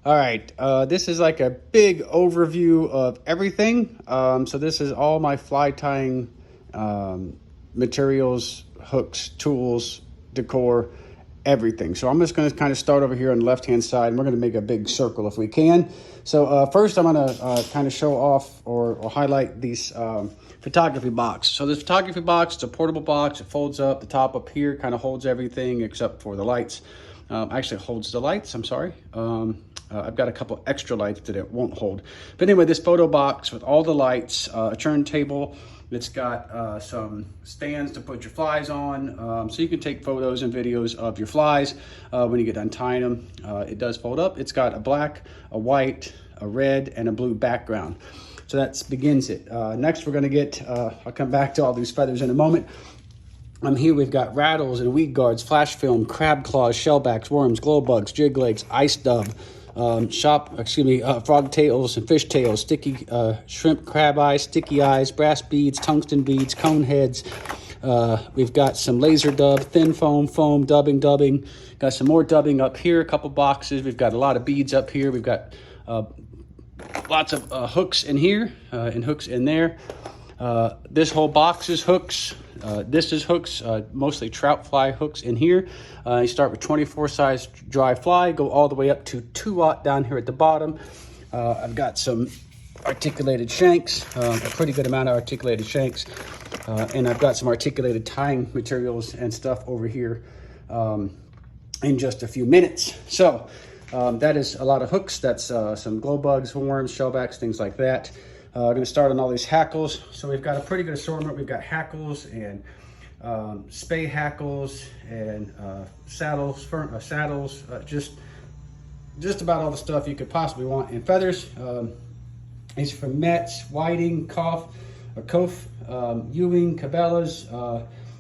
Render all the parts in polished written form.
All right, this is like a big overview of everything. So this is all my fly tying materials, hooks, tools, decor, everything. So I'm just going to kind of start over here on the left-hand side, and we're going to make a big circle if we can. So first I'm going to kind of show off or highlight these photography box. So this photography box, it's a portable box. It folds up. The top up here kind of holds everything except for the lights. Actually holds the lights, I'm sorry. I've got a couple extra lights that it won't hold. But anyway, this photo box with all the lights, a turntable. It's got some stands to put your flies on. So you can take photos and videos of your flies when you get done tying them. It does fold up. It's got a black, a white, a red, and a blue background. So that begins it. Next, we're gonna get, I'll come back to all these feathers in a moment. Here we've got rattles and weed guards, flash film, crab claws, shellbacks, worms, glow bugs, jig legs, ice dub, frog tails and fish tails, sticky shrimp, crab eyes, sticky eyes, brass beads, tungsten beads, cone heads. We've got some laser dub, thin foam, dubbing. Got some more dubbing up here, a couple boxes. We've got a lot of beads up here. We've got lots of hooks in here and hooks in there. This whole box is hooks. This is hooks, mostly trout fly hooks in here. You start with 24 size dry fly, go all the way up to 2/0 down here at the bottom. I've got some articulated shanks, a pretty good amount of articulated shanks. And I've got some articulated tying materials and stuff over here in just a few minutes. So that is a lot of hooks. That's some glow bugs, worms, shellbacks, things like that. We're going to start on all these hackles. So we've got a pretty good assortment. We've got hackles and spay hackles and saddles, just about all the stuff you could possibly want. And feathers, these are from Metz, Whiting, Kof, Ewing, Cabela's.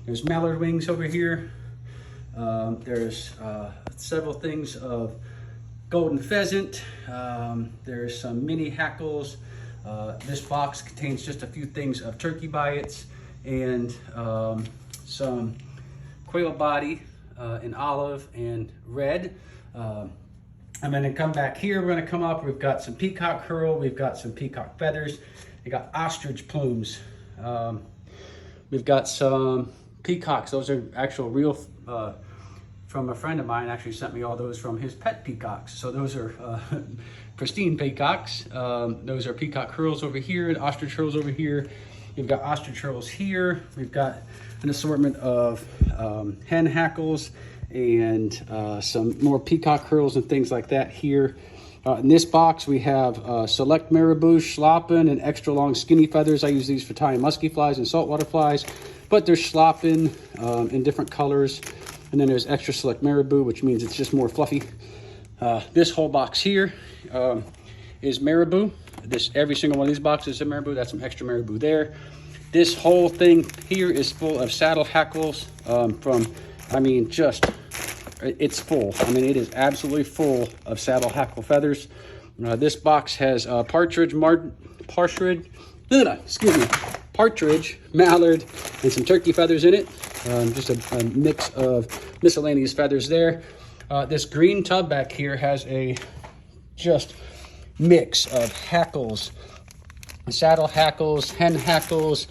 There's mallard wings over here. There's several things of golden pheasant. There's some mini hackles. This box contains just a few things of turkey biots and some quail body in olive and red. I'm going to come back here. We're going to come up. We've got some peacock herl. We've got some peacock feathers. We got ostrich plumes. We've got some peacocks. Those are actual real from a friend of mine. Actually sent me all those from his pet peacocks. So those are pristine peacocks. Those are peacock herls over here and ostrich herls over here. We've got ostrich herls here. We've got an assortment of hen hackles and some more peacock herls and things like that here. In this box, we have select marabou, schlappen, and extra long skinny feathers. I use these for tying musky flies and saltwater flies, but there's schlappen in different colors. And then there's extra select marabou, which means it's just more fluffy. This whole box here is marabou. Every single one of these boxes is a marabou. That's some extra marabou there. This whole thing here is full of saddle hackles it's full. I mean, it is absolutely full of saddle hackle feathers. This box has partridge, mallard, and some turkey feathers in it. Just a mix of miscellaneous feathers there. This green tub back here has a just mix of hackles, saddle hackles, hen hackles,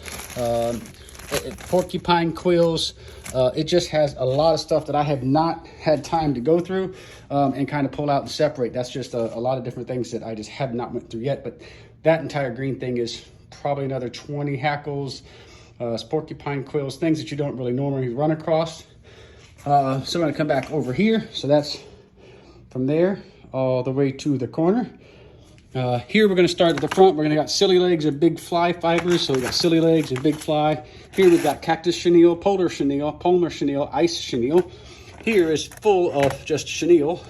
porcupine quills. It just has a lot of stuff that I have not had time to go through and kind of pull out and separate. That's just a lot of different things that I just have not went through yet. But that entire green thing is probably another 20 hackles, porcupine quills, things that you don't really normally run across. So I'm going to come back over here. So that's from there all the way to the corner. Here we're going to start at the front. We're going to got silly legs and big fly fibers. So we got silly legs and big fly. Here we've got cactus chenille, polar chenille, ice chenille. Here is full of just chenille.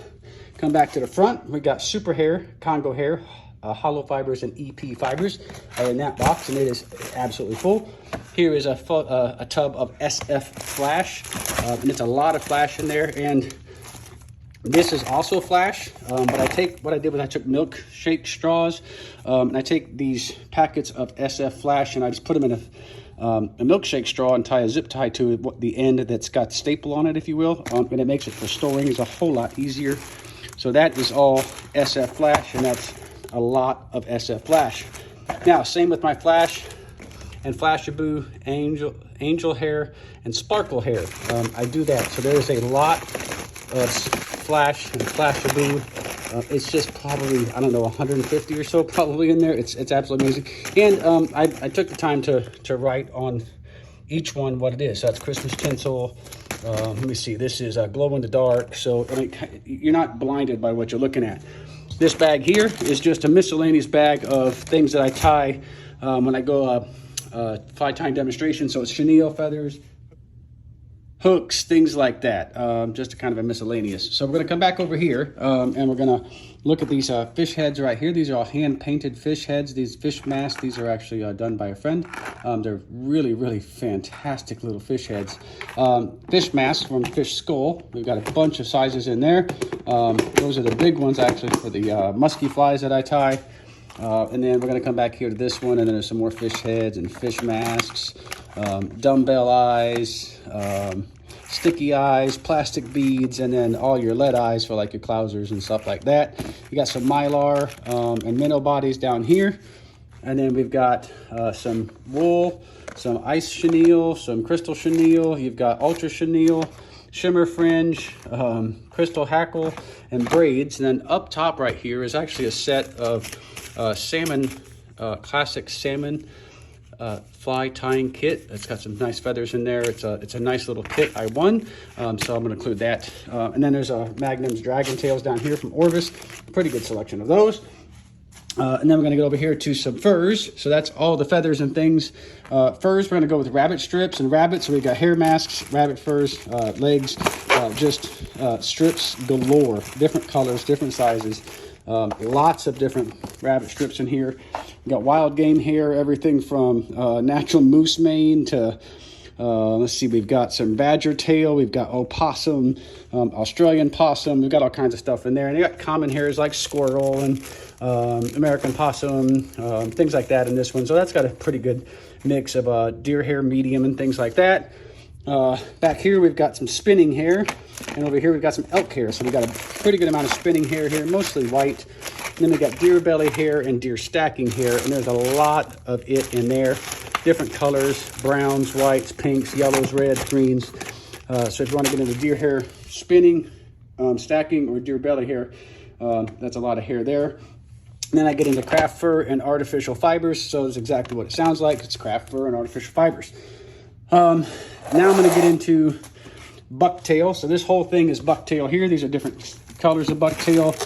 Come back to the front. We got super hair, Congo hair, hollow fibers, and EP fibers are in that box, and it is absolutely full. Here is a tub of SF flash, and it's a lot of flash in there. And this is also flash, but what I did was I took milkshake straws, and I take these packets of SF flash and I just put them in a milkshake straw and tie a zip tie to the end that's got staple on it, if you will, and it makes it for storing is a whole lot easier. So that is all SF flash, and that's a lot of SF flash. Now, same with my flash and Flashabou, angel hair, and sparkle hair. I do that. So there's a lot of flash and Flashabou. It's just probably, I don't know, 150 or so probably in there. It's absolutely amazing. And I took the time to write on each one what it is. So that's Christmas tinsel. Let me see. This is glow in the dark. So I mean, you're not blinded by what you're looking at. This bag here is just a miscellaneous bag of things that I tie when I go fly tying demonstration. So it's chenille feathers, hooks, things like that. Just a kind of a miscellaneous. So we're going to come back over here and we're going to look at these fish heads right here. These are all hand painted fish heads. These fish masks, these are actually done by a friend. They're really, really fantastic little fish heads. Fish masks from Fish Skull. We've got a bunch of sizes in there. Those are the big ones actually for the musky flies that I tie. And then we're going to come back here to this one, and then there's some more fish heads and fish masks, dumbbell eyes, sticky eyes, plastic beads, and then all your lead eyes for like your clousers and stuff like that. You got some mylar and minnow bodies down here. And then we've got some wool, some ice chenille, some crystal chenille. You've got ultra chenille, shimmer fringe, crystal hackle, and braids. And then up top right here is actually a set of salmon, classic salmon fly tying kit. It's got some nice feathers in there. It's a nice little kit I won, so I'm going to include that. And then there's Magnum's Dragon Tails down here from Orvis. Pretty good selection of those. And then we're going to go over here to some furs. So that's all the feathers and things. Furs, we're going to go with rabbit strips and rabbits. So we got hair masks, rabbit furs, legs, just strips galore, different colors, different sizes. Lots of different rabbit strips in here. We got wild game hair, everything from natural moose mane to let's see, we've got some badger tail, we've got opossum, Australian possum, we've got all kinds of stuff in there. And you got common hairs like squirrel and American possum, things like that in this one. So that's got a pretty good mix of deer hair, medium, and things like that. Back here we've got some spinning hair, and over here we've got some elk hair. So we've got a pretty good amount of spinning hair here, mostly white. And then we got deer belly hair and deer stacking hair, and there's a lot of it in there. Different colors, browns, whites, pinks, yellows, reds, greens. So if you want to get into deer hair spinning, stacking, or deer belly hair, that's a lot of hair there. And then I get into craft fur and artificial fibers. So it's exactly what it sounds like. It's craft fur and artificial fibers. Now I'm going to get into bucktail. So this whole thing is bucktail here. These are different colors of bucktail.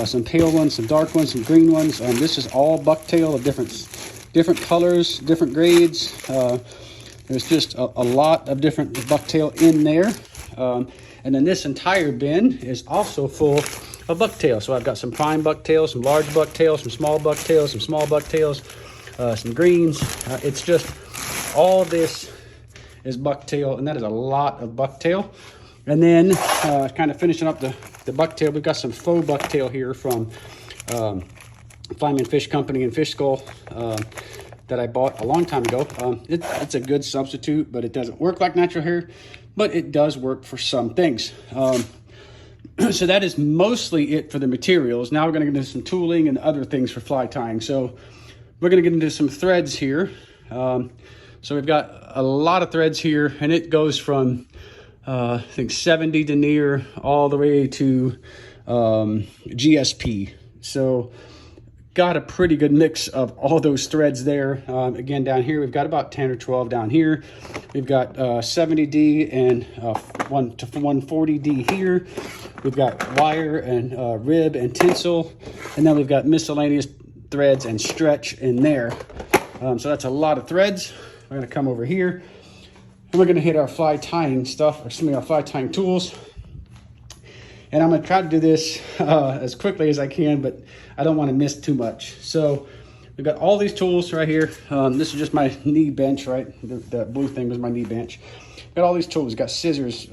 Some pale ones, some dark ones, some green ones. This is all bucktail of different colors, different grades. There's just a lot of different bucktail in there. And then this entire bin is also full of bucktail. So I've got some prime bucktail, some large bucktail, some small bucktails, some greens. It's just all this is bucktail, and that is a lot of bucktail. And then kind of finishing up the bucktail, we've got some faux bucktail here from Flyman Fish Company and Fish Skull that I bought a long time ago. It's a good substitute, but it doesn't work like natural hair, but it does work for some things. So that is mostly it for the materials. Now we're going to get into some tooling and other things for fly tying. So we're going to get into some threads here. So we've got a lot of threads here, and it goes from I think 70 denier all the way to GSP. So got a pretty good mix of all those threads there. Again, down here, we've got about 10 or 12 down here. We've got 70D and 1 to 140D here. We've got wire and rib and tinsel. And then we've got miscellaneous threads and stretch in there. So that's a lot of threads. We're gonna come over here and we're gonna hit our fly tying stuff, or some of our fly tying tools. And I'm gonna try to do this as quickly as I can, but I don't wanna miss too much. So we've got all these tools right here. This is just my knee bench, right? The blue thing was my knee bench. Got all these tools, got scissors,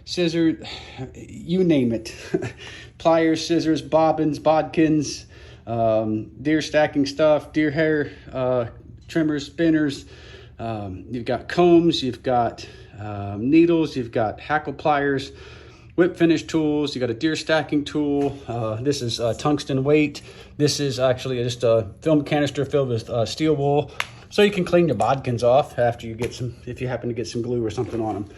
scissors, you name it. Pliers, scissors, bobbins, bodkins, deer stacking stuff, deer hair, trimmers, spinners. You've got combs, you've got needles, you've got hackle pliers. whip finish tools. You got a deer stacking tool. This is tungsten weight. This is actually just a film canister filled with steel wool. So you can clean your bodkins off after you get some, if you happen to get some glue or something on them.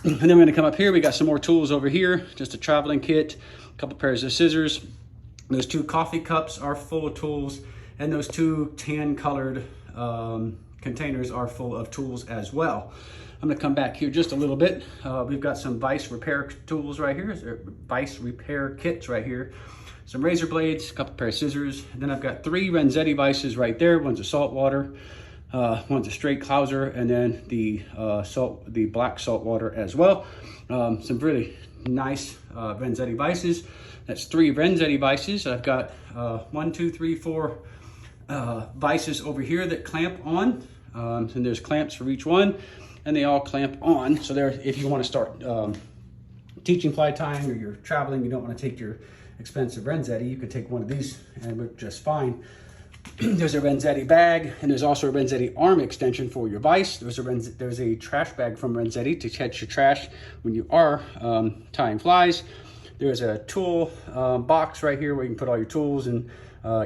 And then we're gonna come up here. We got some more tools over here, just a traveling kit, a couple pairs of scissors. Those 2 coffee cups are full of tools, and those 2 tan colored containers are full of tools as well. I'm gonna come back here just a little bit. We've got some vise repair tools right here, vise repair kits right here. Some razor blades, a couple pair of scissors. And then I've got 3 Renzetti vices right there. One's a saltwater, one's a straight Clouser, and then the black saltwater as well. Some really nice Renzetti vices. That's 3 Renzetti vices. I've got 1, 2, 3, 4 vices over here that clamp on. And there's clamps for each one, and they all clamp on. So there, if you want to start teaching fly tying, or you're traveling, you don't want to take your expensive Renzetti, you can take one of these and work just fine. There's a Renzetti bag, and there's also a Renzetti arm extension for your vise. There's a trash bag from Renzetti to catch your trash when you are tying flies. There's a tool box right here where you can put all your tools and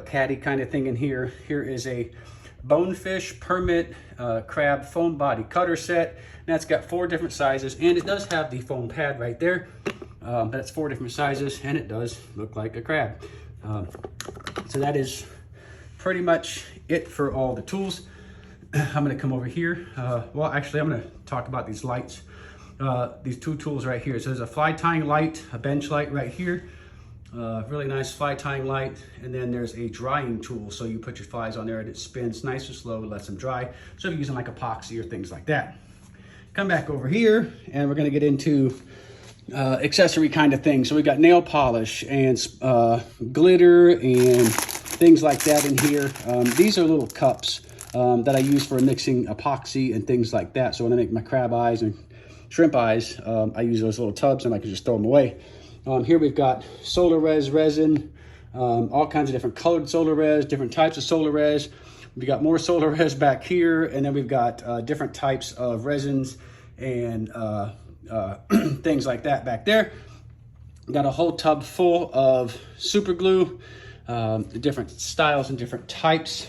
caddy kind of thing in here. Here is a Bonefish Permit crab foam body cutter set. And that's got 4 different sizes, and it does have the foam pad right there. That's 4 different sizes, and it does look like a crab. So that is pretty much it for all the tools. I'm gonna come over here. Well, actually, I'm gonna talk about these lights. These 2 tools right here. So there's a fly tying light, a bench light right here. Really nice fly tying light. And then there's a drying tool. So you put your flies on there and it spins nice and slow, lets them dry. So if you're using like epoxy or things like that. Come back over here, and we're gonna get into accessory kind of things. So we got nail polish and glitter and things like that in here. These are little cups that I use for mixing epoxy and things like that. So when I make my crab eyes and shrimp eyes, I use those little tubs, and I can just throw them away. Here we've got Solarez resin, all kinds of different colored Solarez, different types of Solarez. We've got more Solarez back here, and then we've got different types of resins and things like that back there. Got a whole tub full of super glue, different styles and different types.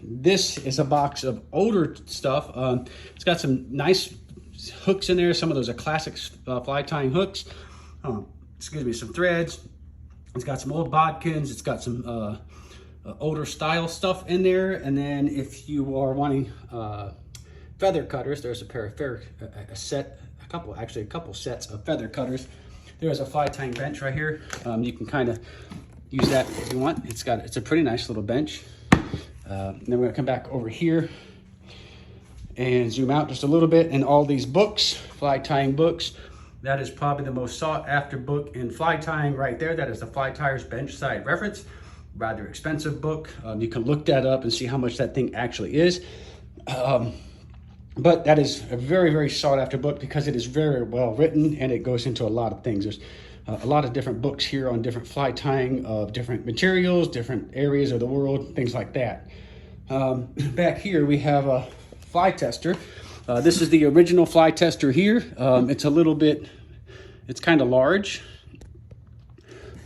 This is a box of older stuff. It's got some nice hooks in there. Some of those are classic fly tying hooks. Excuse me, some threads. It's got some old bodkins. It's got some older style stuff in there. And then if you are wanting feather cutters, there's a pair of a couple sets of feather cutters. There's a fly tying bench right here. You can kind of use that if you want. It's a pretty nice little bench. And then we're gonna come back over here and zoom out just a little bit. And all these books, fly tying books, that is probably the most sought after book in fly tying right there. That is the Fly Tyers Bench Side Reference. Rather expensive book. You can look that up and see how much that thing actually is. But that is a very, very sought after book because it is very well written, and it goes into a lot of things. There's a lot of different books here on different fly tying of different materials, different areas of the world, things like that. Back here we have a fly tester. This is the original fly tester here. It's kind of large.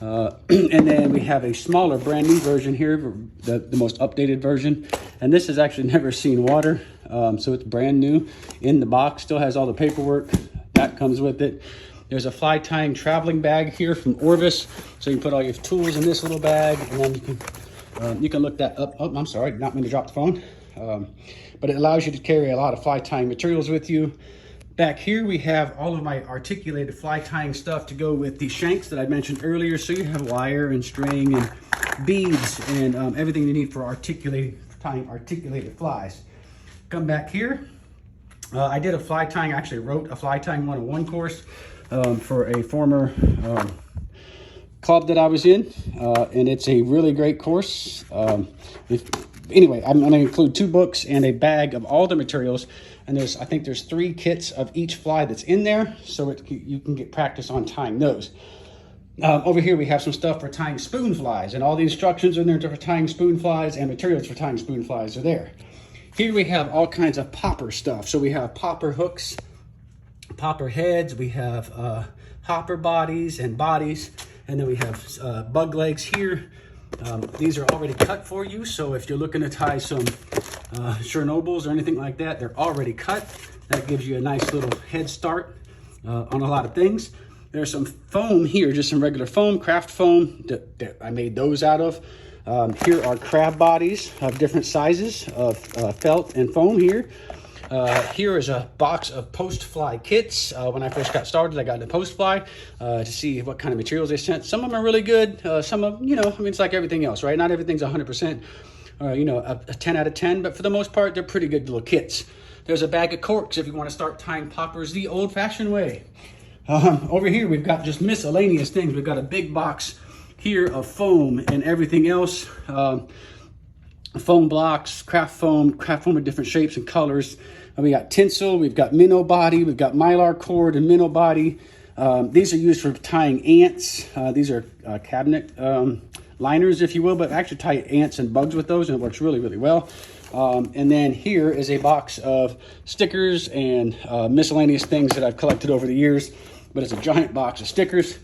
And then we have a smaller brand new version here, the most updated version. And this has actually never seen water. So it's brand new in the box, still has all the paperwork that comes with it. There's a fly tying traveling bag here from Orvis. So you can put all your tools in this little bag, and then you can look that up. Oh, I'm sorry, not mean to drop the phone. But it allows you to carry a lot of fly tying materials with you. Back here, we have all of my articulated fly tying stuff to go with the shanks that I mentioned earlier. So you have wire and string and beads and everything you need for tying articulated flies. Come back here. I did a fly tying, actually wrote a fly tying 101 course for a former club that I was in, and it's a really great course. Anyway, I'm going to include 2 books and a bag of all the materials, and I think there's 3 kits of each fly that's in there, so you can get practice on tying those. Over here we have some stuff for tying spoon flies, and all the instructions are in there for tying spoon flies, and materials for tying spoon flies are there. Here we have all kinds of popper stuff. So we have popper hooks, popper heads, we have hopper bodies and bodies. And then we have bug legs here. These are already cut for you. So if you're looking to tie some Chernobyls or anything like that, they're already cut. That gives you a nice little head start on a lot of things. There's some foam here, just some regular foam, craft foam that I made those out of. Here are crab bodies of different sizes of felt and foam here. Here is a box of post fly kits. When I first got started, I got into post fly to see what kind of materials they sent. Some of them are really good. Some of them, you know, I mean, it's like everything else, right? Not everything's 100%, you know, a 10 out of 10, but for the most part, they're pretty good little kits. There's a bag of corks if you want to start tying poppers the old fashioned way. Over here, we've got just miscellaneous things. We've got a big box here of foam and everything else. Foam blocks, craft foam of different shapes and colors. And we got tinsel, we've got minnow body, we've got mylar cord and minnow body. These are used for tying ants. These are cabinet liners, if you will, but actually tie ants and bugs with those, and it works really, really well. And then here is a box of stickers and miscellaneous things that I've collected over the years, but it's a giant box of stickers.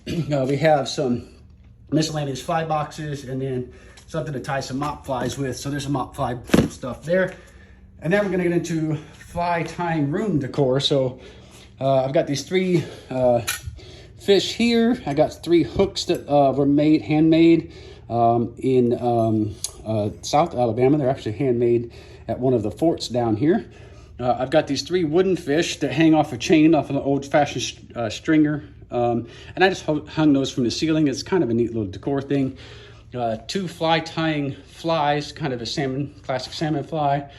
We have some miscellaneous fly boxes and then something to tie some mop flies with. So there's some mop fly stuff there. And then we're gonna get into fly tying room decor. So I've got these 3 fish here. I got 3 hooks that were handmade in South Alabama. They're actually handmade at one of the forts down here. I've got these 3 wooden fish that hang off a chain off of an old-fashioned stringer. And I just hung those from the ceiling. It's kind of a neat little decor thing. 2 fly tying flies, kind of a classic salmon fly.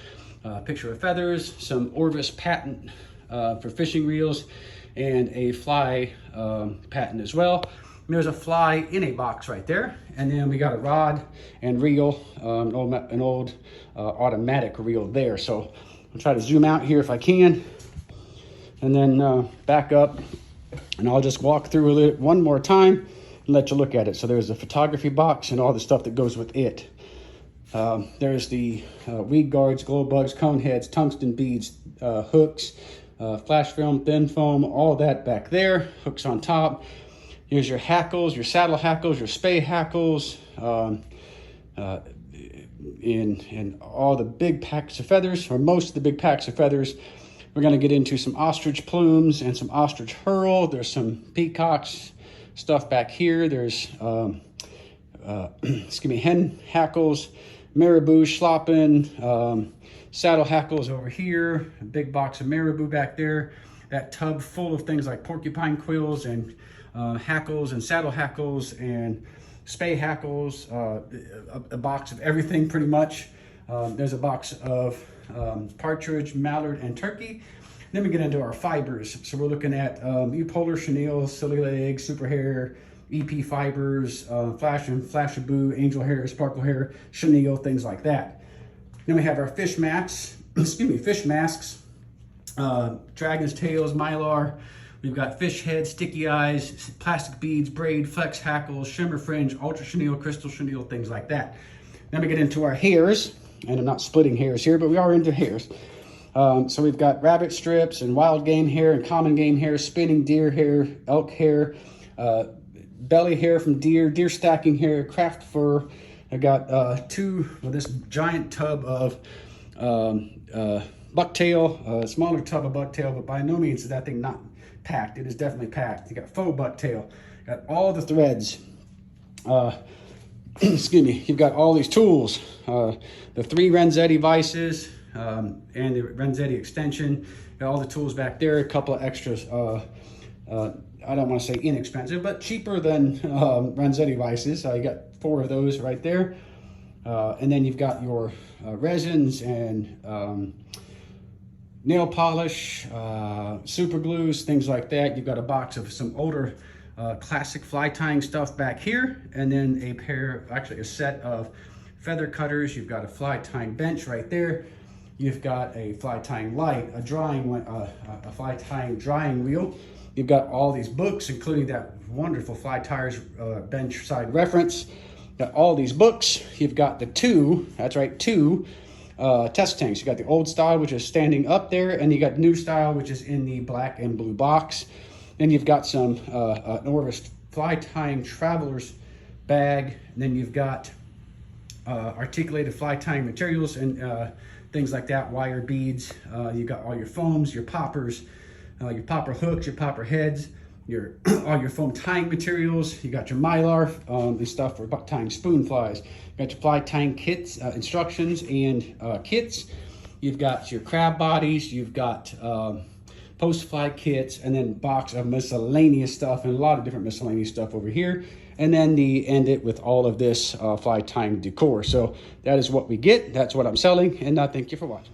Picture of feathers, some Orvis patent for fishing reels, and a fly patent as well. And there's a fly in a box right there. And then we got a rod and reel, an old automatic reel there. So I'll try to zoom out here if I can, and then back up, and I'll just walk through it one more time and let you look at it. So there's a photography box and all the stuff that goes with it. There's the weed guards, glow bugs, cone heads, tungsten beads, hooks, flash film, thin foam, all that back there, hooks on top. Here's your hackles, your saddle hackles, your spay hackles, in all the big packs of feathers, or most of the big packs of feathers. We're going to get into some ostrich plumes and some ostrich herl. There's some peacocks stuff back here. There's hen hackles, marabou, schlappen, saddle hackles over here, a big box of marabou back there, that tub full of things like porcupine quills and hackles and saddle hackles and spay hackles, a box of everything pretty much. There's a box of partridge, mallard, and turkey. Then we get into our fibers. So we're looking at eupolar chenille, silly legs, super hair, EP fibers, flashaboo, angel hair, sparkle hair, chenille, things like that. Then we have our fish mats, fish masks, dragon's tails, mylar. We've got fish heads, sticky eyes, plastic beads, braid, flex hackles, shimmer fringe, ultra chenille, crystal chenille, things like that. Then we get into our hairs, and I'm not splitting hairs here, but we are into hairs. So we've got rabbit strips and wild game hair and common game hair, spinning deer hair, elk hair, belly hair from deer stacking hair, craft fur. I got this giant tub of bucktail, a smaller tub of bucktail, but by no means is that thing not packed. It is definitely packed. You got faux bucktail, got all the threads. Excuse me, you've got all these tools, the 3 Renzetti vices and the Renzetti extension, got all the tools back there, a couple of extras, I don't want to say inexpensive, but cheaper than Renzetti vices. You got 4 of those right there. And then you've got your resins and nail polish, super glues, things like that. You've got a box of some older classic fly tying stuff back here, and then a set of feather cutters. You've got a fly tying bench right there. You've got a fly tying light, a fly tying drying wheel. You've got all these books, including that wonderful Fly Tyers bench side reference. Got all these books. You've got the 2 test tanks. You got the old style, which is standing up there, and you got the new style, which is in the black and blue box. Then you've got some Norvis Fly Tying Travelers bag. And then you've got articulated fly tying materials and things like that, wire beads. You've got all your foams, your poppers, your popper hooks, your popper heads, your all your foam tying materials. You got your mylar and stuff for tying spoon flies. You got your fly tying kits, instructions and kits. You've got your crab bodies. You've got post fly kits, and then box of miscellaneous stuff and a lot of different miscellaneous stuff over here. And then end it with all of this fly tying decor. So that is what we get. That's what I'm selling, and thank you for watching.